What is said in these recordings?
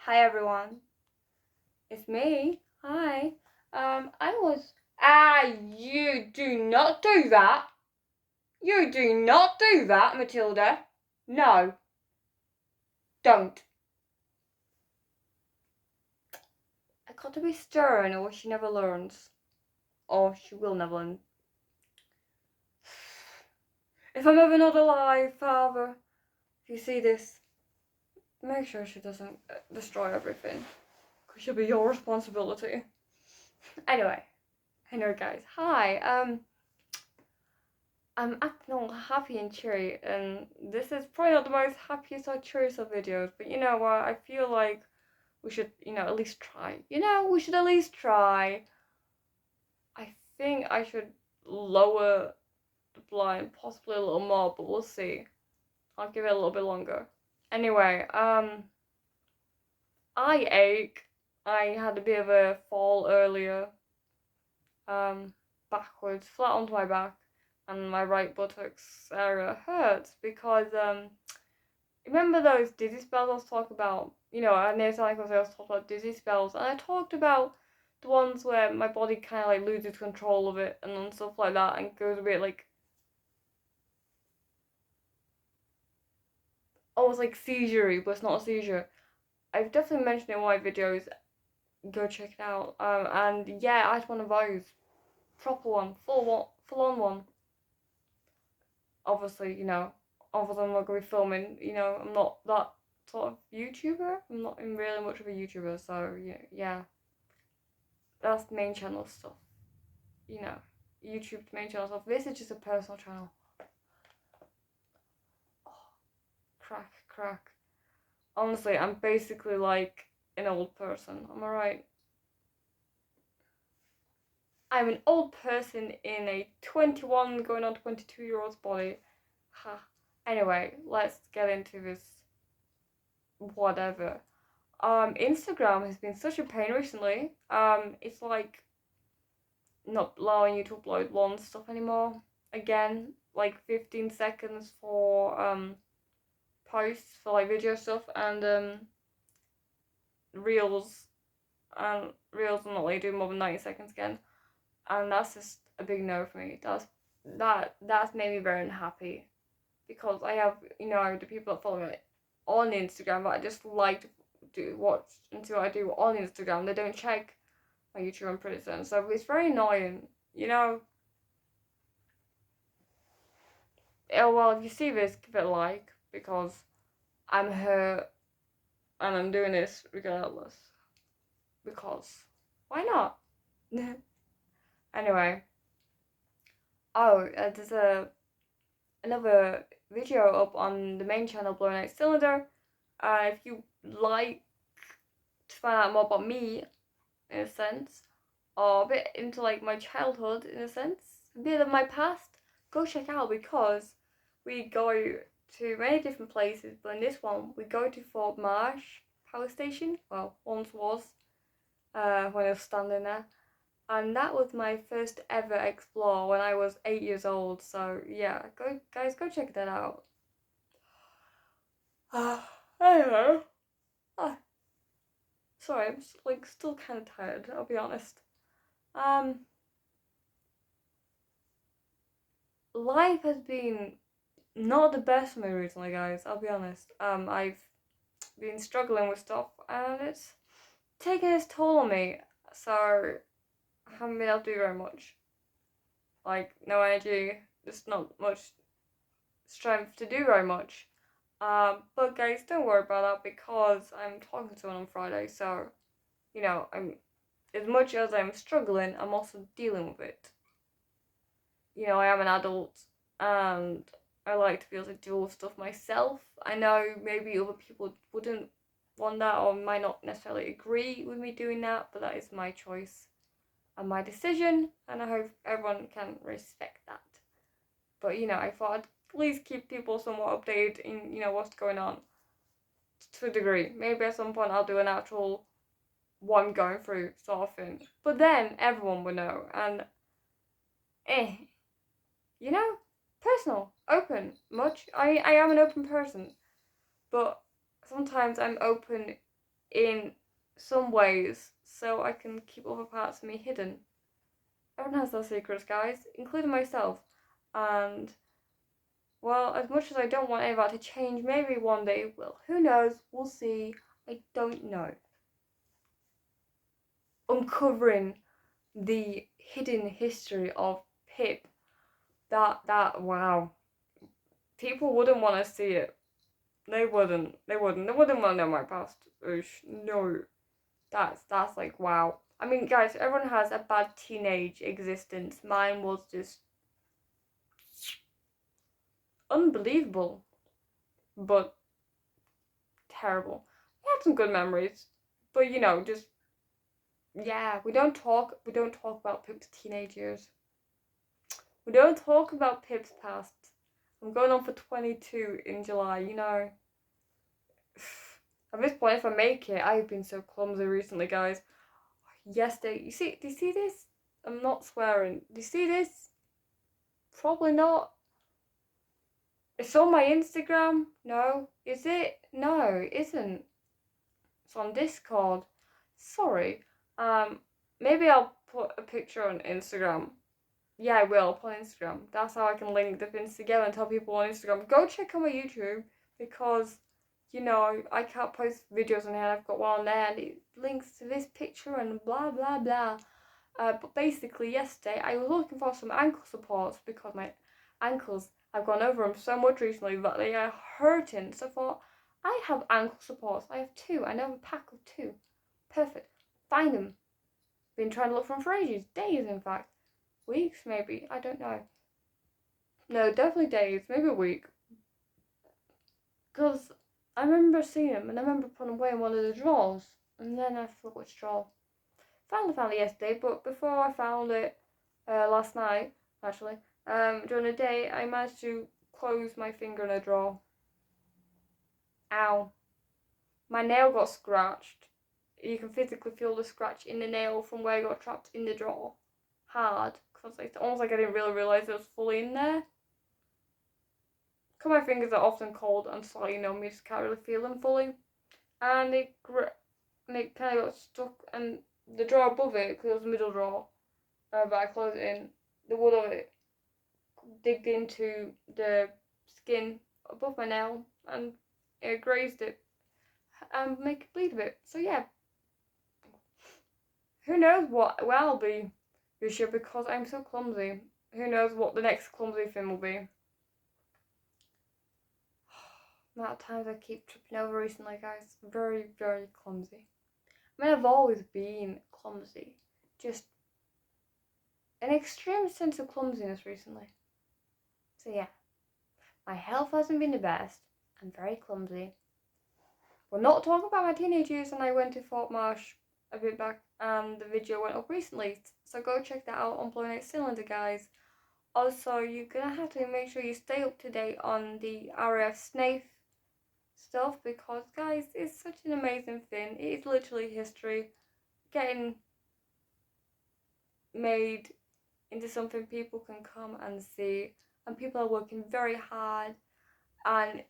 Hi everyone, it's me. Hi. You do not do that. You do not do that, Matilda. No, don't. I got to be stern or she never learns. Or she will never learn. If I'm ever not alive, Father, if you see this, make sure she doesn't destroy everything. Because she'll be your responsibility. Anyway, guys. Hi, I'm acting all happy and cheery, and this is probably not the most happiest or cheeriest of videos, but you know what, I feel like we should, at least try. We should at least try. I think I should lower the blind possibly a little more, but we'll see. I'll give it a little bit longer. Anyway, I ache. I had a bit of a fall earlier, um, backwards, flat onto my back, and my right buttocks area hurts because, remember those dizzy spells I was talking about? I know like I was talking about dizzy spells, and I talked about the ones where my body kind of like loses control of it and stuff like that, and goes a bit like almost like seizure-y, but it's not a seizure. I've definitely mentioned it in one of my videos. Go check it out. And yeah, I had one of those, proper one, full on one. Obviously, obviously I'm not gonna be filming. I'm not that sort of YouTuber. I'm not really much of a YouTuber, so yeah. That's the main channel stuff. You know, YouTube's main channel stuff. This is just a personal channel. Oh, crack. Honestly, I'm basically like an old person. Am I right? I'm an old person in a 21 going on 22-year-old's body. Ha. Anyway, let's get into this whatever. Instagram has been such a pain recently. It's like not allowing you to upload long stuff anymore. Again, like 15 seconds for posts for like video stuff, and reels reels will not let you do more than 90 seconds again. And that's just a big no for me. That's made me very unhappy because I have, the people that follow me on Instagram, but I just like to watch and see what I do on Instagram. They don't check my YouTube, I'm pretty certain. So it's very annoying, Oh, well, if you see this, give it a like because I'm hurt and I'm doing this regardless. Because why not? Anyway, there's another video up on the main channel, Blowing Out Cylinder. If you like to find out more about me, in a sense, or a bit into like my childhood, in a sense, a bit of my past, go check out because we go to many different places. But in this one, we go to Fort Marsh Power Station. Well, once was, when I was standing there. And that was my first ever explore when I was 8 years old. So yeah, go check that out. Anyway, sorry, I'm still kind of tired. I'll be honest. Um, Life has been not the best for me recently, guys. I'll be honest. I've been struggling with stuff, and it's taken its toll on me. So I haven't been able to do very much. Like no energy, just not much strength to do very much. But guys, don't worry about that because I'm talking to someone on Friday, so I'm as much as I'm struggling, I'm also dealing with it. I am an adult and I like to be able to deal with stuff myself. I know maybe other people wouldn't want that or might not necessarily agree with me doing that, but that is my choice and my decision, and I hope everyone can respect that. But I thought I'd at least keep people somewhat updated in what's going on to a degree. Maybe at some point I'll do an actual what I'm going through sort of thing. But then everyone will know, and eh, personal, open, much. I am an open person, but sometimes I'm open in some ways so I can keep other parts of me hidden. Everyone has their secrets, guys, including myself. And, well, as much as I don't want any of that to change, maybe one day it will. Who knows? We'll see. I don't know. Uncovering the hidden history of Pip. Wow. People wouldn't want to see it. They wouldn't want to know my past. Oosh, no. That's like, wow. I mean, guys, everyone has a bad teenage existence. Mine was just unbelievable, but terrible. I had some good memories, but just yeah. We don't talk about Pip's teenage years. We don't talk about Pip's past. I'm going on for 22 in July. At this point, if I make it, I've been so clumsy recently, guys. Yesterday, do you see this? I'm not swearing. Do you see this? Probably not. It's on my Instagram. No. Is it? No, it isn't. It's on Discord. Sorry. Maybe I'll put a picture on Instagram. Yeah, I will. I'll put on Instagram. That's how I can link the things together and tell people on Instagram. Go check out my YouTube because, I can't post videos on here. I've got one on there and it links to this picture and blah, blah, blah. But basically, yesterday I was looking for some ankle supports because my ankles, I've gone over them so much recently that they are hurting. So I thought, I have ankle supports. I have two. I know a pack of two. Perfect. Find them. Been trying to look for them for ages. Days, in fact. Weeks, maybe. I don't know. No, definitely days. Maybe a week. Because I remember seeing them and I remember putting them away in one of the drawers. And then I forgot which drawer. Finally found it yesterday, but before I found it last night, actually, during the day, I managed to close my finger in a drawer. Ow. My nail got scratched. You can physically feel the scratch in the nail from where I got trapped in the drawer. Hard, because it's almost like I didn't really realise it was fully in there. Because my fingers are often cold and slightly numb, you just can't really feel them fully. And it kind of got stuck, and the drawer above it, because it was the middle drawer, but I closed it in, the wood of it digged into the skin above my nail and it grazed it and make it bleed a bit. So yeah, who knows where I'll be this year because I'm so clumsy. Who knows what the next clumsy thing will be. The amount of times I keep tripping over recently, guys. Very, very clumsy. I mean, I've always been clumsy. Just an extreme sense of clumsiness recently. So yeah, my health hasn't been the best. I'm very clumsy. We're not talking about my teenage years and I went to Fort Marsh a bit back and the video went up recently. So go check that out on Blue Night Cylinder, guys. Also, you're gonna have to make sure you stay up to date on the RAF Snape stuff because, guys, it's such an amazing thing. It is literally history getting made into something people can come and see, and people are working very hard and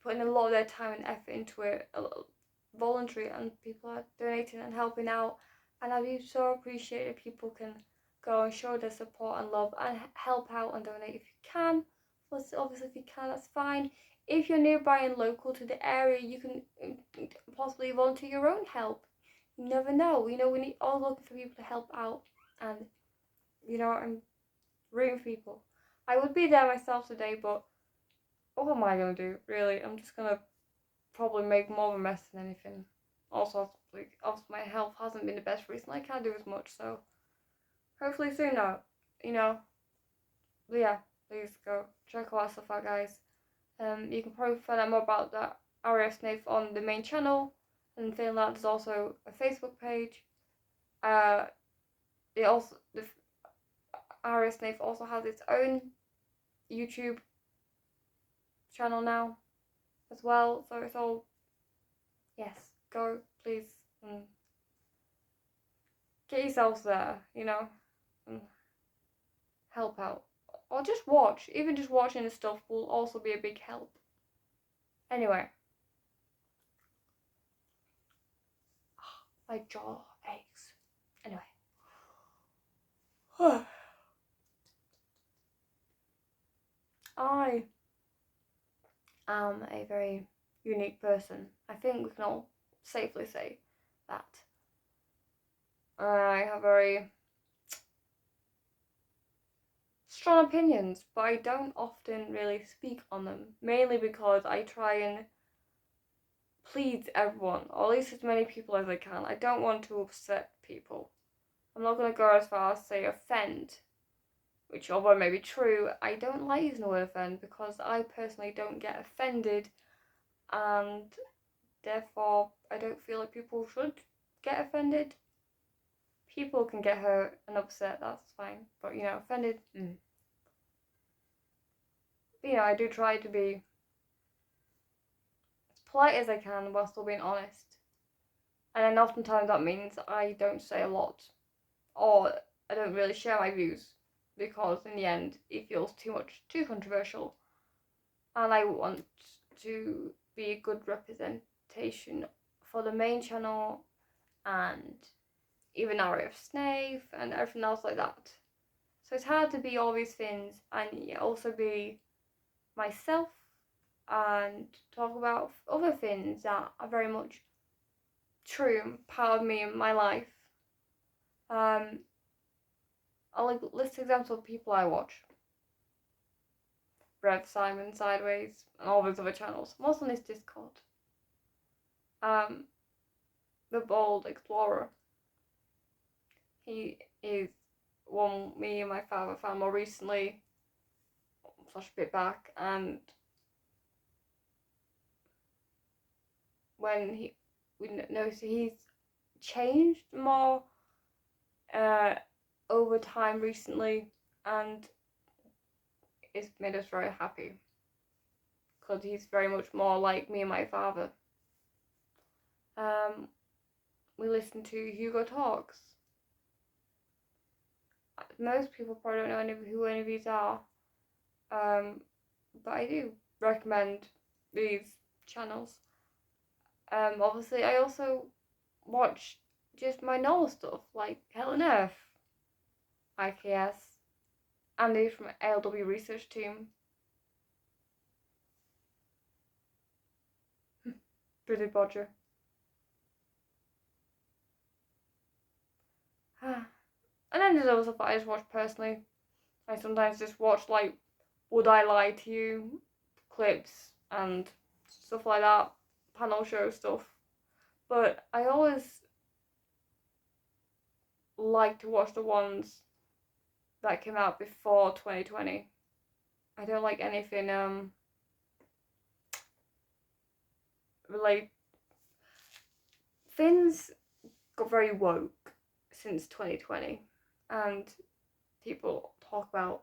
putting a lot of their time and effort into it, voluntary, and people are donating and helping out, and I do so appreciate if people can go and show their support and love and help out and donate if you can. Obviously, if you can, that's fine. If you're nearby and local to the area, you can possibly volunteer your own help. You never know. We need all looking for people to help out, and I'm rooting for people. I would be there myself today, but what am I gonna do? Really, I'm just gonna probably make more of a mess than anything. Also, my health hasn't been the best recently. I can't do as much, so hopefully soon now. But yeah, please go check all that stuff out, guys. You can probably find out more about that RAF Snape on the main channel, and saying that there's also a Facebook page. The RAF Snape also has its own YouTube channel now as well, so it's all, yes, go please and get yourselves there, and help out, or just watch. Even just watching the stuff will also be a big help. Anyway, My jaw aches. Anyway. I am a very unique person. I think we can all safely say that. I have very strong opinions, but I don't often really speak on them, mainly because I try and please everyone, or at least as many people as I can. I don't want to upset people. I'm not going to go as far as say offend, which although may be true, I don't like using the word offend because I personally don't get offended, and therefore I don't feel like people should get offended. People can get hurt and upset, that's fine, but offended, But, I do try to be as polite as I can while still being honest. And then oftentimes that means I don't say a lot, or I don't really share my views, because in the end it feels too controversial, and I want to be a good representation for the main channel and even Area of Snape and everything else like that. So it's hard to be all these things and also be myself and talk about other things that are very much true, part of me and my life. I'll list examples of people I watch. Rev, Simon, Sideways, and all those other channels. I'm also on his Discord. The Bold Explorer. He is one me and my father found more recently, slash a bit back, and when we noticed he's changed more over time recently, and it's made us very happy because he's very much more like me and my father. We listen to Hugo Talks. Most people probably don't know who any of these are, but I do recommend these channels. Obviously, I also watch just my normal stuff like Hell on Earth, IKS, Andy from ALW Research Team, Billy Bodger. And then there's other stuff that I just watch personally. I sometimes just watch like Would I Lie to You clips and stuff like that, panel show stuff. But I always like to watch the ones that came out before 2020. I don't like anything relate. Things got very woke since 2020, and people talk about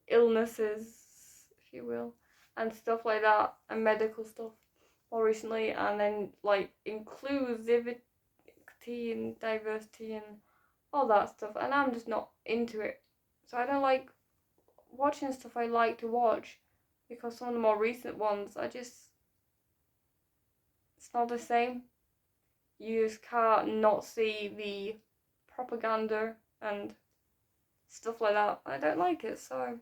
illnesses, if you will, and stuff like that, and medical stuff more recently, and then like inclusivity and diversity and all that stuff, and I'm just not into it. So I don't like watching stuff I like to watch because some of the more recent ones are just, it's not the same. You just can't not see the propaganda and stuff like that. I don't like it, so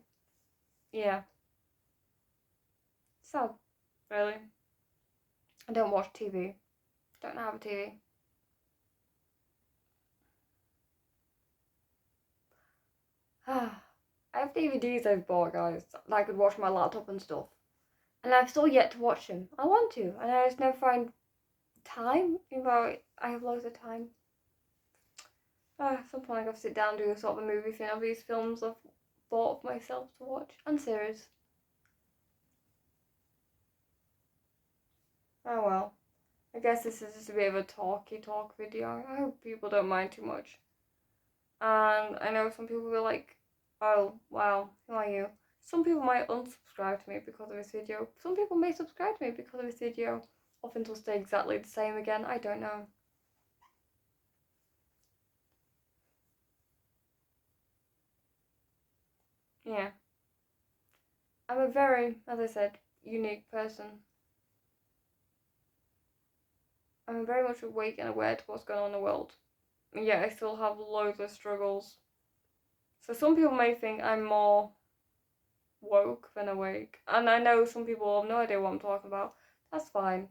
yeah. Sad, really. I don't watch TV. Don't have a TV. I have DVDs I've bought, guys, that I could watch on my laptop and stuff. And I've still yet to watch them. I want to, and I just never find time. Even though I have loads of time. At some point I gotta sit down and do a sort of a movie thing of these films I've bought for myself to watch. And series. Oh well. I guess this is just a bit of a talk video. I hope people don't mind too much. And I know some people will be like, oh, wow, who are you? Some people might unsubscribe to me because of this video. Some people may subscribe to me because of this video. Often it'll stay exactly the same again. I don't know. Yeah. I'm a very, as I said, unique person. I'm very much awake and aware to what's going on in the world. And yet I still have loads of struggles. So some people may think I'm more woke than awake. And I know some people have no idea what I'm talking about. That's fine.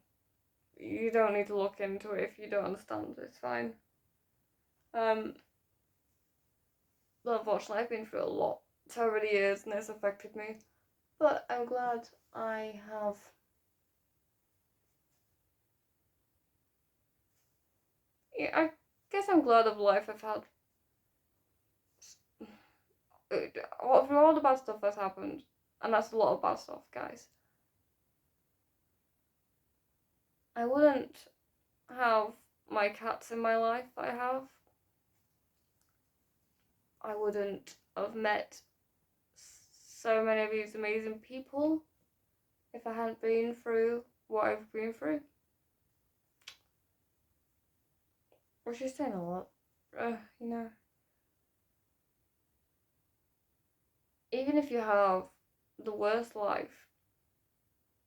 You don't need to look into it if you don't understand. It's fine. But unfortunately, I've been through a lot over the years and it's affected me. But I'm glad I have. Yeah, I guess I'm glad of life I've had. For all the bad stuff that's happened, and that's a lot of bad stuff, guys. I wouldn't have my cats in my life I have. I wouldn't have met so many of these amazing people if I hadn't been through what I've been through. Which is saying a lot. You know. Even if you have the worst life,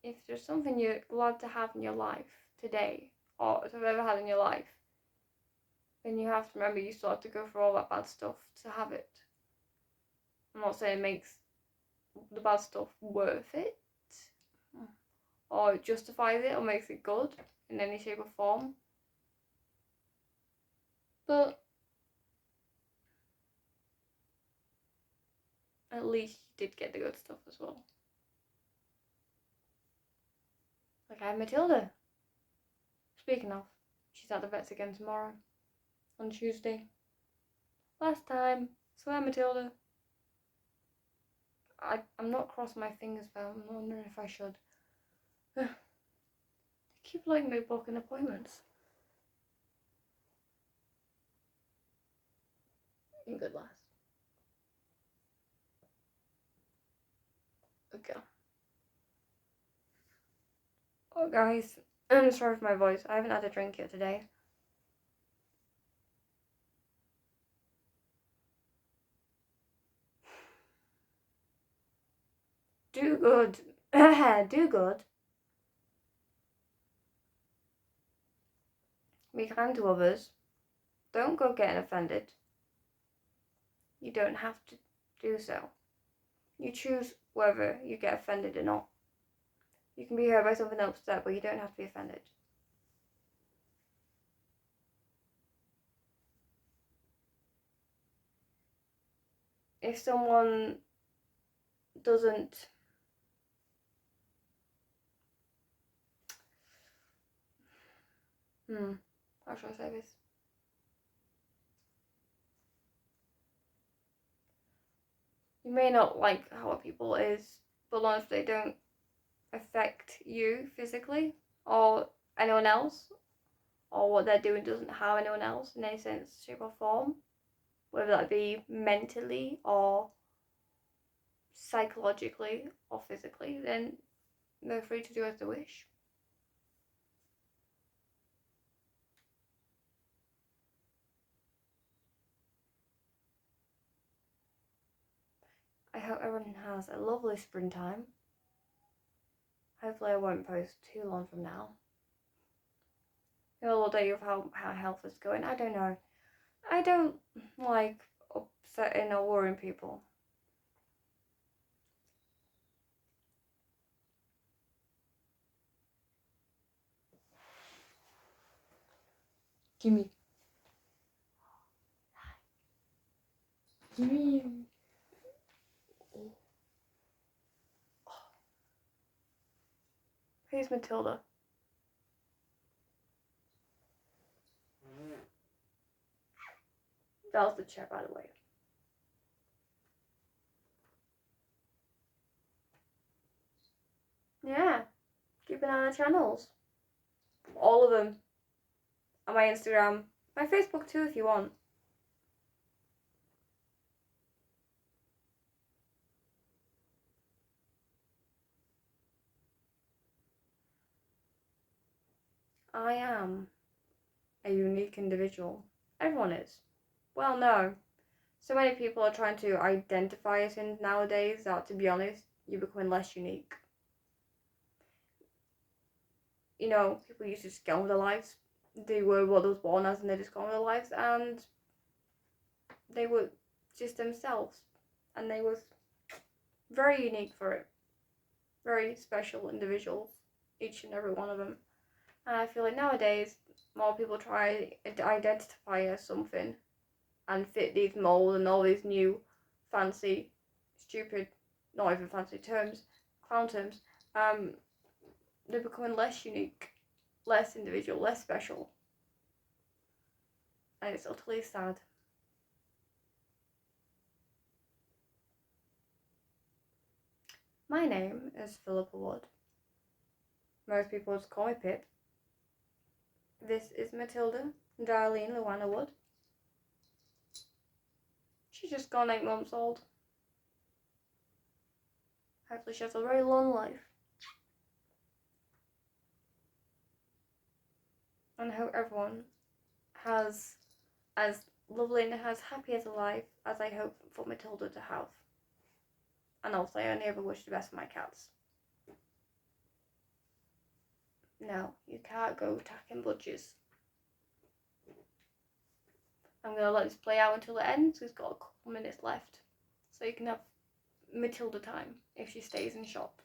if there's something you're glad to have in your life today, or to have ever had in your life, then you have to remember you still have to go through all that bad stuff to have it. I'm not saying it makes the bad stuff worth it, or it justifies it, or makes it good in any shape or form. But at least you did get the good stuff as well. Like I have Matilda. Speaking of, she's at the vet's again tomorrow, on Tuesday. Last time, so I'm Matilda. I'm not crossing my fingers, but I'm wondering if I should. I keep letting me booking appointments. In good lass. Okay. Oh, guys, I'm sorry for my voice. I haven't had a drink yet today. Do good. Do good. Be kind to others. Don't go getting offended. You don't have to do so. You choose whether you get offended or not. You can be hurt by something upset, but you don't have to be offended. If someone doesn't how should I say this? You may not like how other people is, but long as they don't affect you physically or anyone else, or what they're doing doesn't harm anyone else in any sense, shape or form, whether that be mentally or psychologically or physically, then they're free to do as they wish. I hope everyone has a lovely springtime. Hopefully I won't post too long from now. I'll update you of how health is going. I don't know. I don't like upsetting or worrying people. Gimme. Gimme. Who's Matilda? That was the chair, by the way. Yeah. Keep an eye on the channels. All of them. On my Instagram. My Facebook too, if you want. I am a unique individual. Everyone is. Well, no. So many people are trying to identify us in nowadays that, to be honest, you're becoming less unique. You know, people used to just get on with their lives. they were what they was born as and they just got on their lives and they were just themselves and they was very unique for it. Very special individuals, each and every one of them. And I feel like nowadays more people try to identify as something and fit these molds and all these new fancy, stupid, not even fancy terms, clown terms. They're becoming less unique, less individual, less special. And it's utterly sad. My name is Philippa Wood. Most people just call me Pip. This is Matilda, Darlene Luana Wood. She's just gone 8 months old. Hopefully she has a very long life. And I hope everyone has as lovely and as happy as a life as I hope for Matilda to have. And also I only ever wish the best for my cats. No, you can't go attacking budgies. I'm going to let this play out until it ends. We've got a couple minutes left. So you can have Matilda time if she stays in shop.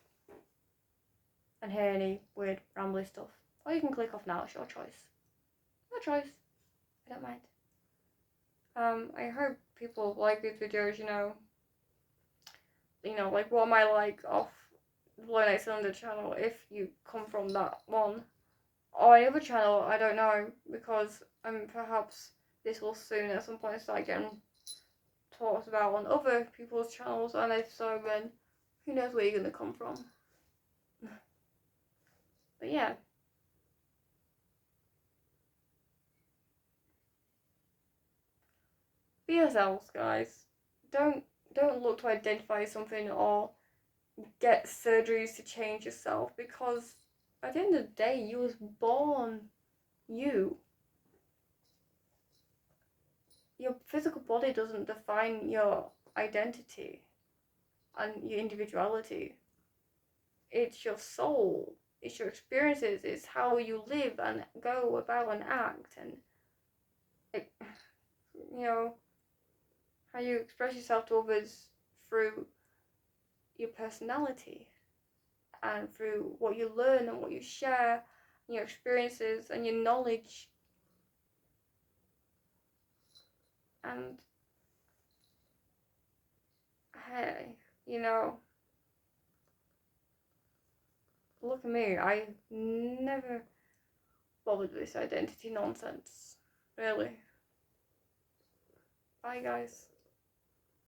And hear any weird rambly stuff. Or you can click off now, it's your choice. Your choice. I don't mind. I hope people like these videos, you know, like what am I like off Blow Night Cylinder channel if you come from that one. Or any other channel, I don't know, because perhaps this will soon at some point start getting talked about on other people's channels, and if so, then who knows where you're going to come from. But yeah. Be yourselves, guys. Don't look to identify something or get surgeries to change yourself, because at the end of the day, you was born you. Your physical body doesn't define your identity and your individuality. It's your soul. It's your experiences. It's how you live and go about and act, and it, how you express yourself to others through your personality and through what you learn and what you share, and your experiences and your knowledge. And hey, look at me. I never bothered with this identity nonsense. Really. Bye, guys.